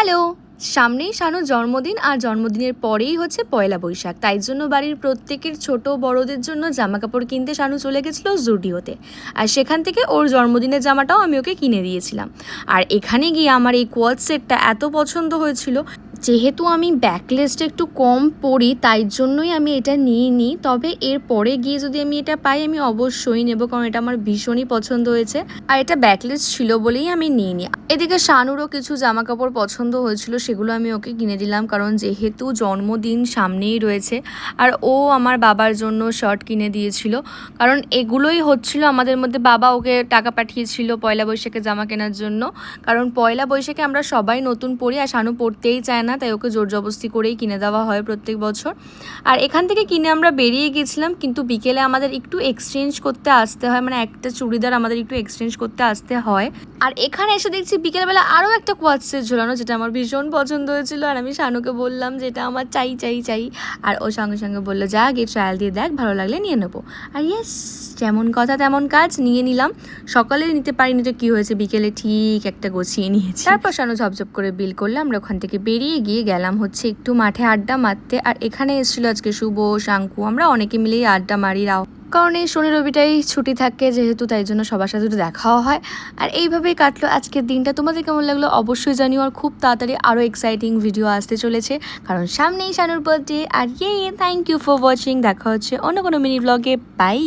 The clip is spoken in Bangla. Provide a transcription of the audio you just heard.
হ্যালো, সামনেই শানুর জন্মদিন আর জন্মদিনের পরেই হচ্ছে পয়লা বৈশাখ। তাই জন্য বাড়ির প্রত্যেকের ছোট বড়দের জন্য জামাকাপড় কিনতে শানু চলে গেছিলো জুডিওতে। আর সেখান থেকে ওর জন্মদিনের জামাটাও আমি ওকে কিনে দিয়েছিলাম। আর এখানে গিয়ে আমার এই কোয়াড সেটটা এত পছন্দ হয়েছিল, যেহেতু আমি ব্যাকলেসটা একটু কম পরি তাই জন্যই আমি এটা নিয়ে নিই। তবে এর পরে গিয়ে যদি আমি এটা পাই আমি অবশ্যই নেব, কারণ এটা আমার ভীষণই পছন্দ হয়েছে আর এটা ব্যাকলেস ছিল বলেই আমি নিয়ে নিই। এদিকে শানুরও কিছু জামা কাপড় পছন্দ হয়েছিল, সেগুলো আমি ওকে কিনে দিলাম, কারণ যেহেতু জন্মদিন সামনেই রয়েছে। আর ও আমার বাবার জন্য শার্ট কিনে দিয়েছিল, কারণ এগুলোই হচ্ছিল আমাদের মধ্যে। বাবা ওকে টাকা পাঠিয়েছিল পয়লা বৈশাখে জামা কেনার জন্য, কারণ পয়লা বৈশাখে আমরা সবাই নতুন পরি আর শানু পরতেই চায় না, তাই ওকে জোর জবরদস্তি করেই কিনে দেওয়া হয় প্রত্যেক বছর। আর এখান থেকে কিনে আমরা বেরিয়ে গেছিলাম, কিন্তু বিকেলে আমাদের একটু এক্সচেঞ্জ করতে আসতে হয়, মানে একটা চুড়িদার আমাদের একটু এক্সচেঞ্জ করতে আসতে হয়। আর এখানে এসে দেখছি বিকেলবেলা আরও একটা কোয়াড সেট ঝোলানো, যেটা আমার ভীষণ পছন্দ হয়েছিল। আর আমি শানুকে বললাম যে এটা আমার চাই চাই চাই, আর ও সঙ্গে সঙ্গে বললো যা গিয়ে ট্রায়াল দিয়ে দেখ, ভালো লাগলে নিয়ে নেবো। আর ইয়েস, যেমন কথা তেমন কাজ, নিয়ে নিলাম। সকালে নিতে পারিনি তো কী হয়েছে, বিকেলে ঠিক একটা গুছিয়ে নিয়েছি। তারপর শানু ঝপঝপ করে বিল করলে আমরা ওখান থেকে বেরিয়ে গিয়ে গেলাম হচ্ছে একটু মাঠে আড্ডা মারতে। আর এখানে এসেছিলো আজকে শুভ, শাঙ্কু, আমরা অনেকে মিলেই আড্ডা মারি, কারণ এই শনি রবিটাই ছুটি থাকে যেহেতু, তাই জন্য সবার সাথে একটু দেখাও হয়। আর এইভাবেই কাটলো আজকের দিনটা। তোমাদের কেমন লাগলো অবশ্যই জানিও। আর খুব তাড়াতাড়ি আরও এক্সাইটিং ভিডিও আসতে চলেছে, কারণ সামনেই শানুর বার্থডে। আর থ্যাংক ইউ ফর ওয়াচিং। দেখা হচ্ছে অন্য কোনো মিনি ব্লগে। বাই।